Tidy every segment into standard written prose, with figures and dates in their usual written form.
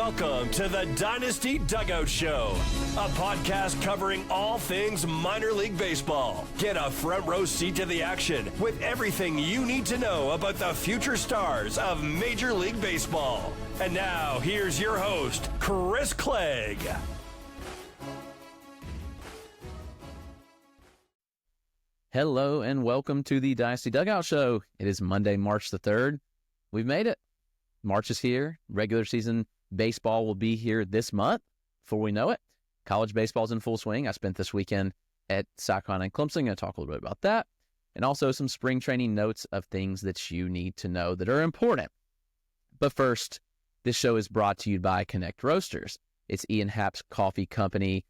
Welcome to the Dynasty Dugout Show, a podcast covering all things minor league baseball. Get a front row seat to the action with everything you need to know about the future stars of Major League Baseball. And now, here's your host, Chris Clegg. Hello and welcome to the Dynasty Dugout Show. It is Monday, March the 3rd. We've made it. March is here. Regular season baseball will be here this month before we know it. College baseball's in full swing. I spent this weekend at South Carolina and Clemson. I'm going to talk a little bit about that. And also some spring training notes of things that you need to know that are important. But first, this show is brought to you by Connect Roasters. It's Aidan Knaak's coffee company.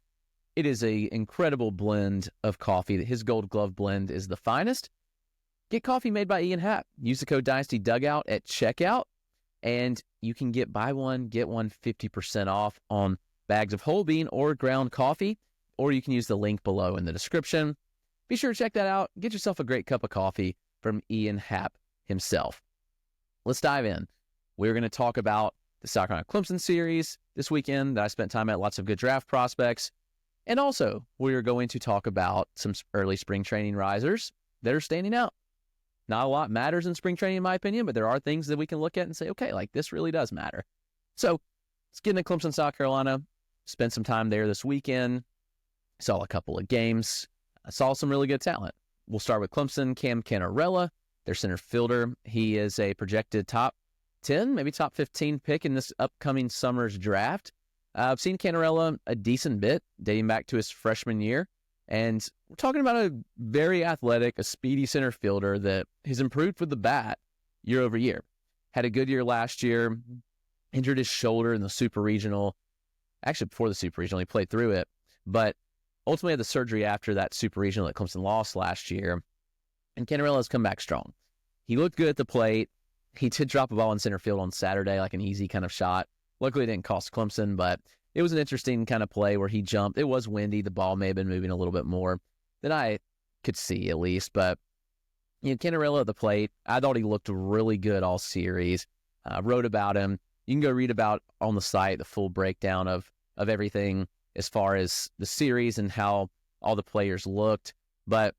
It is an incredible blend of coffee. His Gold Glove blend is the finest. Get coffee made by Aidan Knaak. Use the code Dynasty Dugout at checkout, and you can buy one, get one 50% off on bags of whole bean or ground coffee, or you can use the link below in the description. Be sure to check that out. Get yourself a great cup of coffee from Aidan Knaak himself. Let's dive in. We're going to talk about the South Carolina Clemson series this weekend that I spent time at, lots of good draft prospects. And also, we're going to talk about some early spring training risers that are standing out. Not a lot matters in spring training, in my opinion, but there are things that we can look at and say, okay, this really does matter. So let's get into Clemson-South Carolina. Spent some time there this weekend. Saw a couple of games. I saw some really good talent. We'll start with Clemson. Cannarella, their center fielder. He is a projected top 10, maybe top 15 pick in this upcoming summer's draft. I've seen Cannarella a decent bit, dating back to his freshman year. And we're talking about a very athletic, a speedy center fielder that has improved with the bat year over year. Had a good year last year, injured his shoulder in the Super Regional. Actually, before the Super Regional, he played through it. But ultimately had the surgery after that Super Regional that Clemson lost last year. And Cannarella has come back strong. He looked good at the plate. He did drop a ball in center field on Saturday, like an easy kind of shot. Luckily, it didn't cost Clemson, but it was an interesting kind of play where he jumped. It was windy. The ball may have been moving a little bit more than I could see, at least. But, Cannarella at the plate, I thought he looked really good all series. Wrote about him. You can go read about on the site the full breakdown of everything as far as the series and how all the players looked. But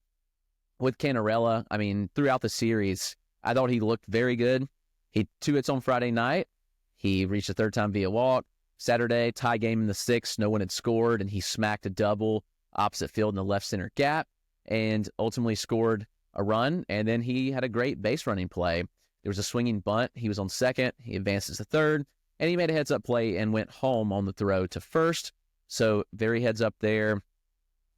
with Cannarella, throughout the series, I thought he looked very good. He 2 hits on Friday night. He reached a third time via walk. Saturday, tie game in the 6th. No one had scored, and he smacked a double opposite field in the left center gap and ultimately scored a run. And then he had a great base running play. There was a swinging bunt. He was on second. He advances to third, and he made a heads-up play and went home on the throw to first. So very heads-up there.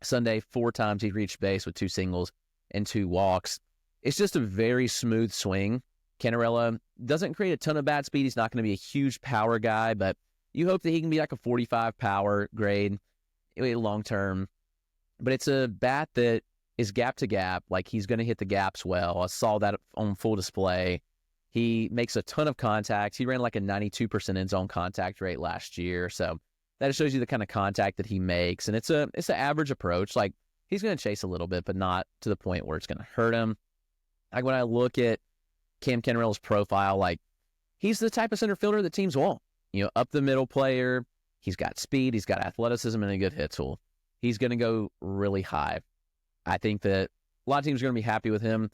Sunday, 4 times he reached base with 2 singles and 2 walks. It's just a very smooth swing. Cannarella doesn't create a ton of bat speed. He's not going to be a huge power guy, but you hope that he can be like a 45 power grade long term. But it's a bat that is gap to gap. Like, he's going to hit the gaps well. I saw that on full display. He makes a ton of contact. He ran like a 92% end zone contact rate last year. So that shows you the kind of contact that he makes. And it's an average approach. Like, he's going to chase a little bit, but not to the point where it's going to hurt him. Like, when I look at Cannarella's profile, like, he's the type of center fielder that teams want. Up the middle player. He's got speed. He's got athleticism and a good hit tool. He's going to go really high. I think that a lot of teams are going to be happy with him.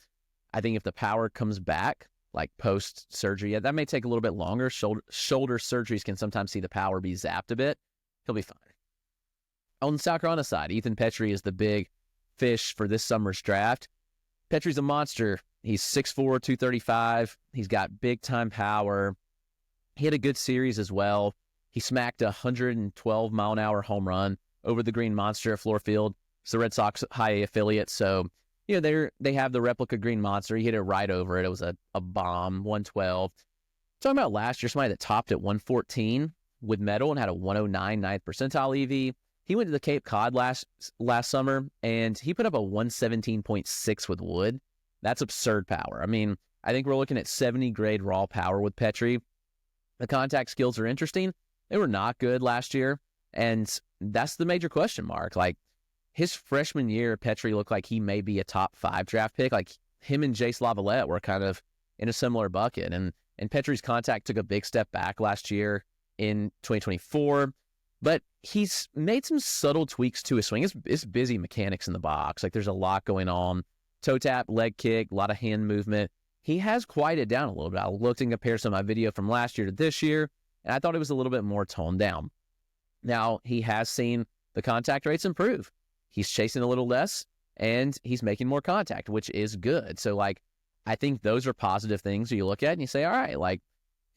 I think if the power comes back, like post-surgery, that may take a little bit longer. Shoulder surgeries can sometimes see the power be zapped a bit. He'll be fine. On the South Carolina side, Ethan Petry is the big fish for this summer's draft. Petry's a monster. He's 6'4", 235. He's got big-time power. He had a good series as well. He smacked a 112-mile-an-hour home run over the Green Monster at Fluor Field. It's the Red Sox high A affiliate, so they have the replica Green Monster. He hit it right over it. It was a bomb, 112. Talking about last year, somebody that topped at 114 with metal and had a 109 ninth percentile EV. He went to the Cape Cod last summer, and he put up a 117.6 with wood. That's absurd power. I think we're looking at 70-grade raw power with Petry. The contact skills are interesting. They were not good last year, and that's the major question mark. Like, his freshman year, Petry looked like he may be a top 5 draft pick. Like, him and Jace Lavalette were kind of in a similar bucket, and Petry's contact took a big step back last year. in 2024. But he's made some subtle tweaks to his swing. It's busy mechanics in the box. Like, there's a lot going on. Toe tap, leg kick, a lot of hand movement. He has quieted down a little bit. I looked and compared some of my video from last year to this year, and I thought it was a little bit more toned down. Now, he has seen the contact rates improve. He's chasing a little less, and he's making more contact, which is good. So, like, I think those are positive things you look at and you say, all right, like,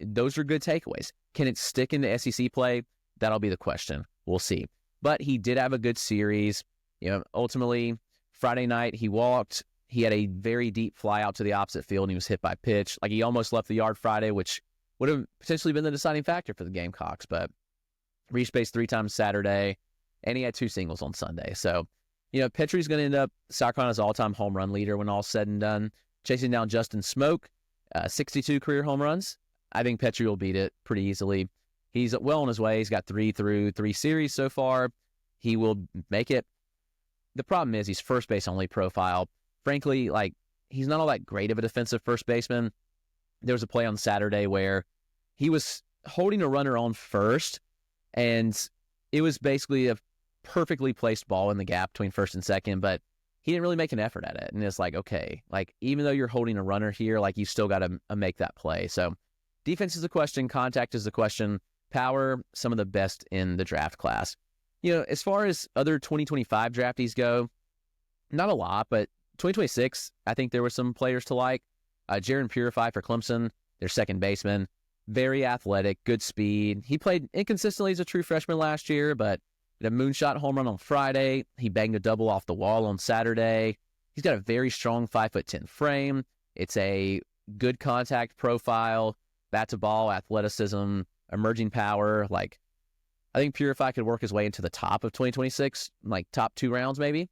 those are good takeaways. Can it stick in the SEC play? That'll be the question. We'll see. But he did have a good series. Ultimately, Friday night, he walked. He had a very deep fly out to the opposite field, and he was hit by pitch. Like, he almost left the yard Friday, which would have potentially been the deciding factor for the Gamecocks. But reached base 3 times Saturday, and he had 2 singles on Sunday. So, Petry's going to end up South Carolina's all-time home run leader when all's said and done, chasing down Justin Smoke, 62 career home runs. I think Petry will beat it pretty easily. He's well on his way. He's got 3 through 3 series so far. He will make it. The problem is he's first base only profile. Frankly, like, he's not all that great of a defensive first baseman. There was a play on Saturday where he was holding a runner on first, and it was basically a perfectly placed ball in the gap between first and second, but he didn't really make an effort at it. And it's like, okay, like, even though you're holding a runner here, like, you still got to make that play. So defense is a question. Contact is a question. Power, some of the best in the draft class. As far as other 2025 draftees go, not a lot, but 2026, I think there were some players to like. Jarren Purify for Clemson, their second baseman. Very athletic, good speed. He played inconsistently as a true freshman last year, but a moonshot home run on Friday. He banged a double off the wall on Saturday. He's got a very strong 5'10" frame. It's a good contact profile, bat to ball, athleticism, emerging power. Like, I think Purify could work his way into the top of 2026, like top 2 rounds maybe.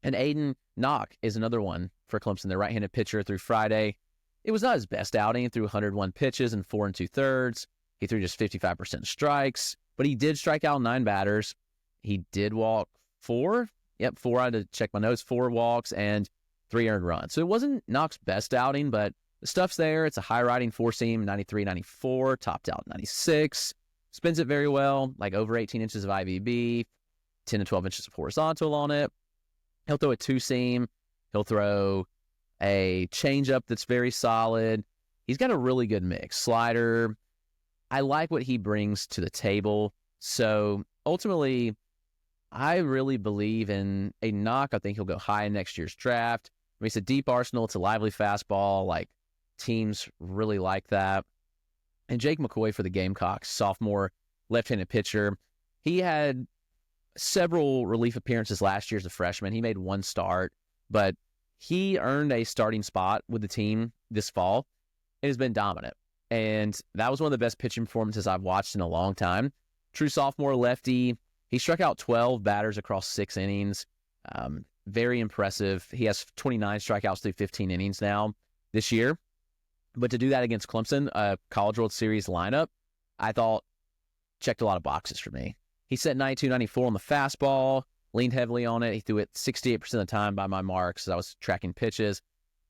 And Aidan Knaak is another one for Clemson, their right-handed pitcher through Friday. It was not his best outing, threw 101 pitches in 4 2/3. He threw just 55% strikes, but he did strike out 9 batters. He did walk 4. Yep, 4. I had to check my notes. 4 walks and 3 earned runs. So it wasn't Knaak's best outing, but the stuff's there. It's a high-riding 4-seam, 93, 94, topped out 96. Spins it very well, like over 18 inches of IVB, 10 to 12 inches of horizontal on it. He'll throw a 2-seam. He'll throw a changeup that's very solid. He's got a really good mix. Slider. I like what he brings to the table. So ultimately, I really believe in a Knaak. I think he'll go high in next year's draft. I mean, it's a deep arsenal. It's a lively fastball. Like, teams really like that. And Jake McCoy for the Gamecocks, sophomore left-handed pitcher. He had several relief appearances last year as a freshman. He made 1 start, but he earned a starting spot with the team this fall and has been dominant. And that was one of the best pitching performances I've watched in a long time. True sophomore lefty. He struck out 12 batters across 6 innings. Very impressive. He has 29 strikeouts through 15 innings now this year. But to do that against Clemson, a College World Series lineup, I thought checked a lot of boxes for me. He set 92, 94 on the fastball, leaned heavily on it. He threw it 68% of the time by my marks as I was tracking pitches.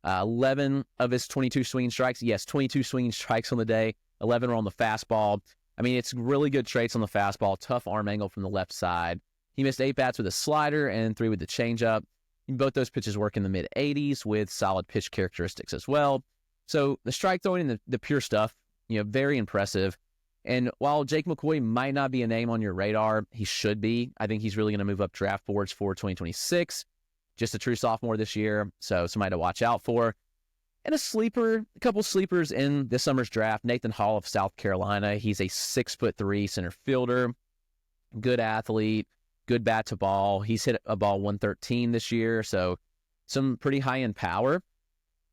11 of his 22 swinging strikes. Yes, 22 swinging strikes on the day. 11 were on the fastball. I mean, it's really good traits on the fastball. Tough arm angle from the left side. He missed 8 bats with a slider and 3 with the changeup. Both those pitches work in the mid-80s with solid pitch characteristics as well. So the strike throwing and the pure stuff, very impressive. And while Jake McCoy might not be a name on your radar, he should be. I think he's really going to move up draft boards for 2026. Just a true sophomore this year, so somebody to watch out for. And a couple sleepers in this summer's draft, Nathan Hall of South Carolina. He's a 6'3" center fielder, good athlete, good bat to ball. He's hit a ball 113 this year, so some pretty high-end power.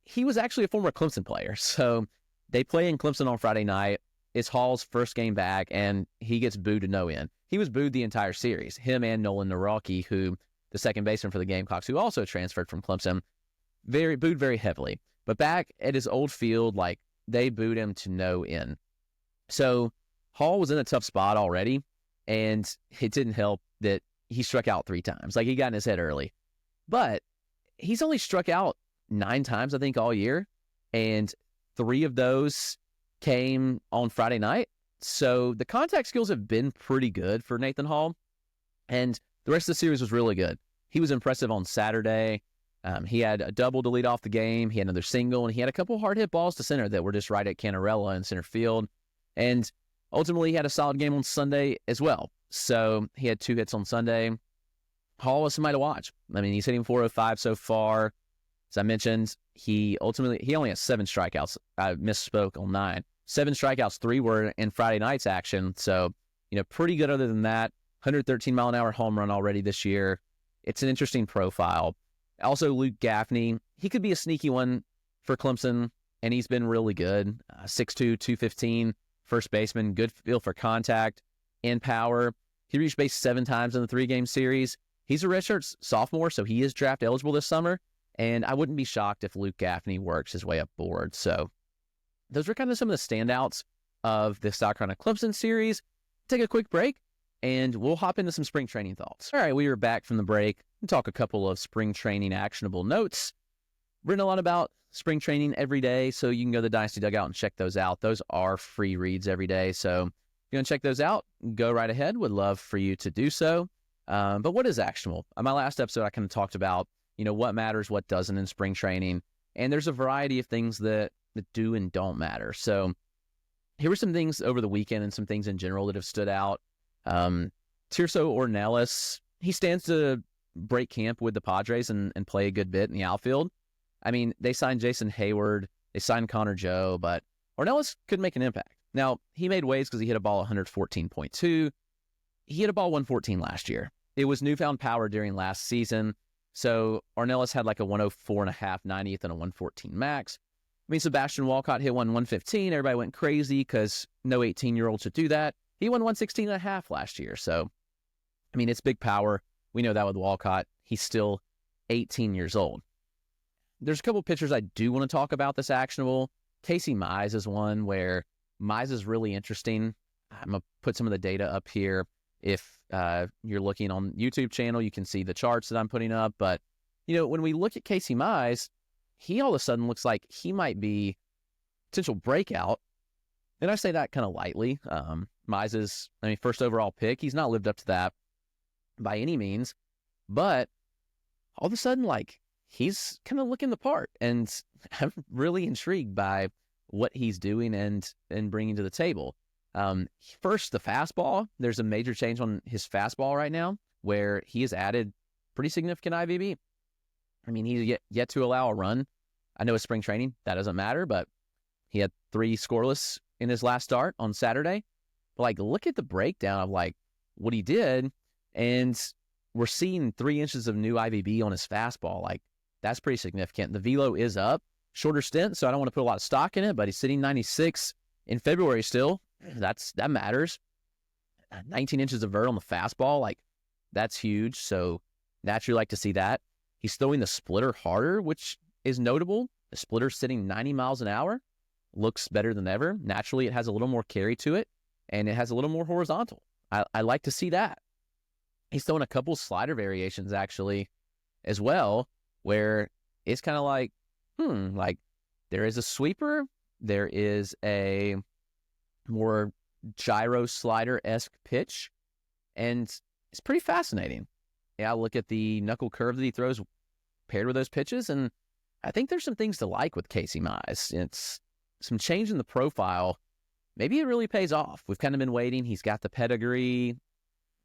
He was actually a former Clemson player, so they play in Clemson on Friday night. It's Hall's first game back, and he gets booed to no end. He was booed the entire series, him and Nolan Naraki, who the second baseman for the Gamecocks, who also transferred from Clemson, booed very heavily. But back at his old field, like, they booed him to no end. So Hall was in a tough spot already, and it didn't help that he struck out 3 times. Like, he got in his head early. But he's only struck out 9 times, I think, all year, and 3 of those came on Friday night. So the contact skills have been pretty good for Nathan Hall, and the rest of the series was really good. He was impressive on Saturday. He had a double to lead off the game. He had another single, and he had a couple hard hit balls to center that were just right at Cannarella in center field. And ultimately, he had a solid game on Sunday as well. So he had 2 hits on Sunday. Hall was somebody to watch. I mean, he's hitting .405 so far. As I mentioned, he only has 7 strikeouts. I misspoke on 9. 7 strikeouts, 3 were in Friday night's action. So, pretty good other than that. 113-mile-an-hour home run already this year. It's an interesting profile. Also, Luke Gaffney, he could be a sneaky one for Clemson, and he's been really good. 6'2", 215, first baseman, good feel for contact and power. He reached base 7 times in the 3-game series. He's a redshirt sophomore, so he is draft eligible this summer, and I wouldn't be shocked if Luke Gaffney works his way up board. So those are kind of some of the standouts of the South Carolina Clemson series. Take a quick break, and we'll hop into some spring training thoughts. All right, we are back from the break and talk a couple of spring training actionable notes. Written a lot about spring training every day, so you can go to the Dynasty Dugout and check those out. Those are free reads every day, so if you want to check those out, go right ahead. Would love for you to do so. But what is actionable? On my last episode, I kind of talked about, what matters, what doesn't in spring training, and there's a variety of things that do and don't matter. So here were some things over the weekend and some things in general that have stood out. Tirso Ornelas, he stands to break camp with the Padres and play a good bit in the outfield. I mean, they signed Jason Hayward, they signed Connor Joe, but Ornelas could make an impact. Now, he made waves because he hit a ball 114.2. He hit a ball 114 last year. It was newfound power during last season. So Ornelas had like a 104.5 90th and a 114 max. I mean, Sebastian Walcott hit 115. Everybody went crazy because no 18-year-old should do that. He won 116.5 last year. So, I mean, it's big power. We know that with Walcott. He's still 18 years old. There's a couple pitchers I do want to talk about that's actionable. Casey Mize is one where Mize is really interesting. I'm going to put some of the data up here. If you're looking on YouTube channel, you can see the charts that I'm putting up. But, when we look at Casey Mize, he all of a sudden looks like he might be potential breakout. And I say that kind of lightly. Mize is, first overall pick. He's not lived up to that by any means. But all of a sudden, he's kind of looking the part. And I'm really intrigued by what he's doing and bringing to the table. First, the fastball. There's a major change on his fastball right now where he has added pretty significant IVB. He's yet to allow a run. I know it's spring training. That doesn't matter, but he had 3 scoreless in his last start on Saturday. But, look at the breakdown of, what he did, and we're seeing 3 inches of new IVB on his fastball. That's pretty significant. The velo is up. Shorter stint, so I don't want to put a lot of stock in it, but he's sitting 96 in February still. That matters. 19 inches of vert on the fastball, that's huge. So naturally like to see that. He's throwing the splitter harder, which is notable. The splitter's sitting 90 miles an hour. Looks better than ever. Naturally, it has a little more carry to it, and it has a little more horizontal. I like to see that. He's throwing a couple slider variations, actually, as well, where it's kind of there is a sweeper, there is a more gyro slider-esque pitch, and it's pretty fascinating. Yeah, I look at the knuckle curve that he throws paired with those pitches, and I think there's some things to like with Casey Mize. It's some change in the profile. Maybe it really pays off. We've kind of been waiting. He's got the pedigree.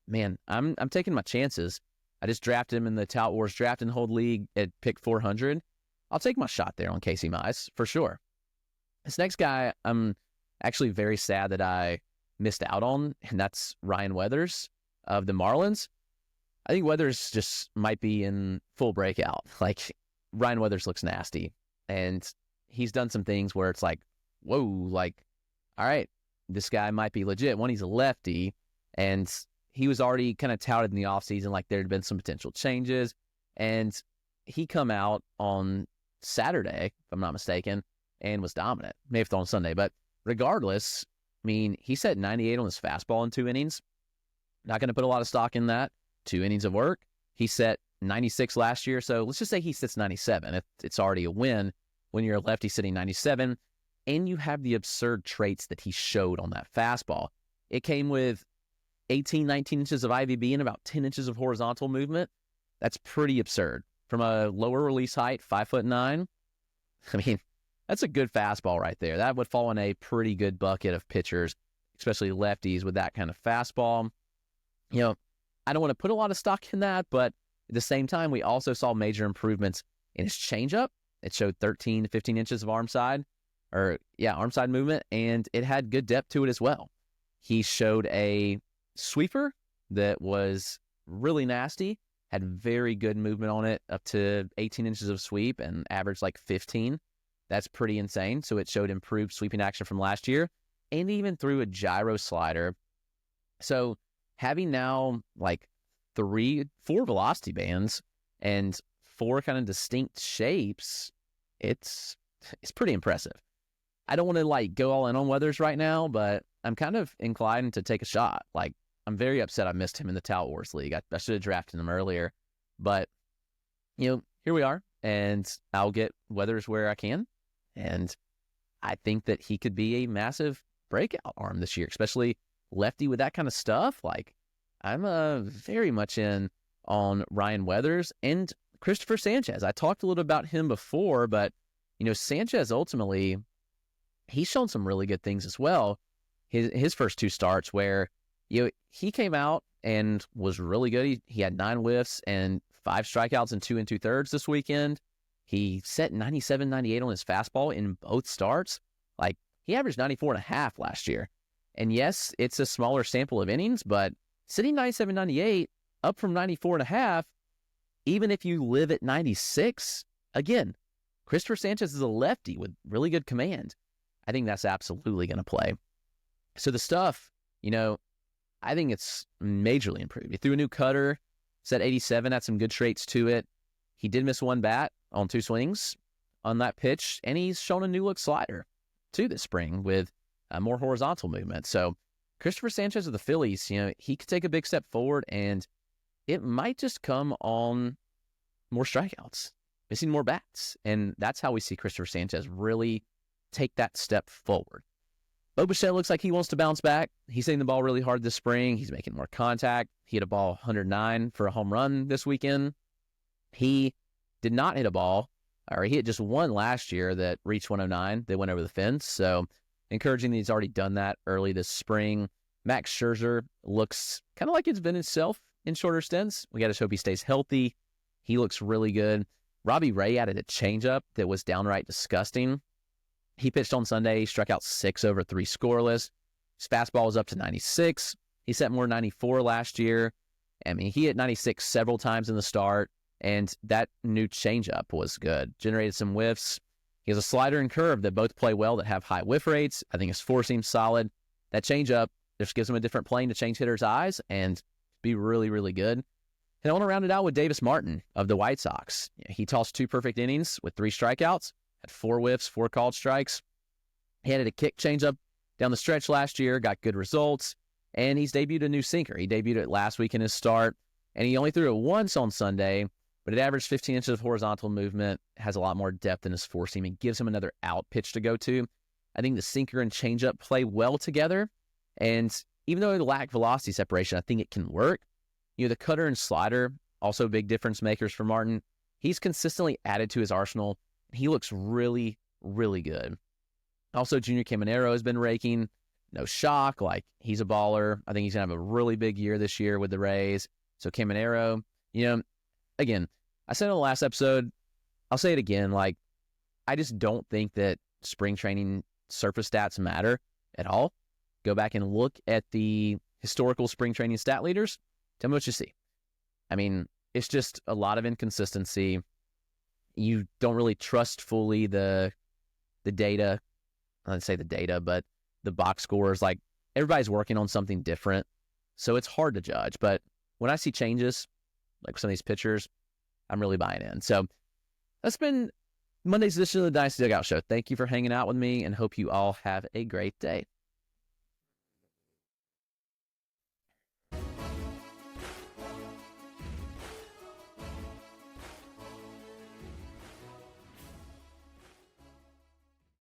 Man, I'm taking my chances. I just drafted him in the Tout Wars Draft and Hold League at pick 400. I'll take my shot there on Casey Mize, for sure. This next guy, I'm actually very sad that I missed out on, and that's Ryan Weathers of the Marlins. I think Weathers just might be in full breakout. Ryan Weathers looks nasty, and he's done some things where it's whoa, all right, this guy might be legit. One, he's a lefty, and he was already kind of touted in the offseason there had been some potential changes, and he come out on Saturday, if I'm not mistaken, and was dominant. May have thrown on Sunday, but regardless, he set 98 on his fastball in 2 innings. Not going to put a lot of stock in that. 2 innings of work. He set 96 last year, so let's just say he sits 97. It's already a win when you're a lefty sitting 97. and you have the absurd traits that he showed on that fastball. It came with 18, 19 inches of IVB and about 10 inches of horizontal movement. That's pretty absurd. From a lower release height, 5'9", I mean, that's a good fastball right there. That would fall in a pretty good bucket of pitchers, especially lefties with that kind of fastball. You know, I don't want to put a lot of stock in that, but at the same time, we also saw major improvements in his changeup. It showed 13 to 15 inches of arm side movement, and it had good depth to it as well. He showed a sweeper that was really nasty, had very good movement on it, up to 18 inches of sweep and averaged like 15. That's pretty insane. So it showed improved sweeping action from last year, and even threw a gyro slider. So having now like 4 velocity bands and 4 kind of distinct shapes, it's pretty impressive. I don't want to like go all in on Weathers right now, but I'm kind of inclined to take a shot. Like, I'm very upset I missed him in the Tout Wars League. I should have drafted him earlier, but you know, here we are, and I'll get Weathers where I can. And I think that he could be a massive breakout arm this year, especially lefty with that kind of stuff. Like, I'm very much in on Ryan Weathers and Cristopher Sanchez. I talked a little about him before, but you know, Sanchez ultimately, he's shown some really good things as well. His first 2 starts where, you know, he came out and was really good. He had 9 whiffs and 5 strikeouts and 2 2/3 this weekend. He set 97, 98 on his fastball in both starts. Like, he averaged 94.5 last year. And yes, it's a smaller sample of innings, but sitting 97, 98 up from 94.5, even if you live at 96, again, Cristopher Sanchez is a lefty with really good command. I think that's absolutely going to play. So the stuff, you know, I think it's majorly improved. He threw a new cutter, set 87, had some good traits to it. He did miss 1 bat on 2 swings on that pitch, and he's shown a new look slider too this spring with more horizontal movement. So Cristopher Sanchez of the Phillies, you know, he could take a big step forward, and it might just come on more strikeouts, missing more bats. And that's how we see Cristopher Sanchez really take that step forward. Bo Bichette looks like he wants to bounce back. He's hitting the ball really hard this spring. He's making more contact. He hit a ball 109 for a home run this weekend. He did not hit a ball, or he hit just 1 last year that reached 109. They went over the fence. So encouraging that he's already done that early this spring. Max Scherzer looks kind of like it's been himself in shorter stints. We got to hope he stays healthy. He looks really good. Robbie Ray added a changeup that was downright disgusting. He pitched on Sunday, struck out 6 over 3 scoreless. His fastball was up to 96. He set more 94 last year. I mean, he hit 96 several times in the start, and that new changeup was good. Generated some whiffs. He has a slider and curve that both play well, that have high whiff rates. I think his four seam's solid. That changeup just gives him a different plane to change hitters' eyes and be really, really good. And I want to round it out with Davis Martin of the White Sox. He tossed 2 perfect innings with 3 strikeouts, had 4 whiffs, 4 called strikes. He had a kick changeup down the stretch last year, got good results, and he's debuted a new sinker. He debuted it last week in his start, and he only threw it once on Sunday, but it averaged 15 inches of horizontal movement, has a lot more depth in his four seam, and gives him another out pitch to go to. I think the sinker and changeup play well together, and even though it lack velocity separation, I think it can work. You know, the cutter and slider, also big difference makers for Martin. He's consistently added to his arsenal. He looks really, really good. Also, Junior Caminero has been raking. No shock. Like, he's a baller. I think he's going to have a really big year this year with the Rays. So Caminero, you know, again, I said in the last episode, I'll say it again, like, I just don't think that spring training surface stats matter at all. Go back and look at the historical spring training stat leaders. Tell me what you see. I mean, it's just a lot of inconsistency. You don't really trust fully the data. I don't say the data, but the box scores. Like, everybody's working on something different, so it's hard to judge. But when I see changes, like some of these pitchers, I'm really buying in. So that's been Monday's edition of the Dynasty Dugout Show. Thank you for hanging out with me, and hope you all have a great day.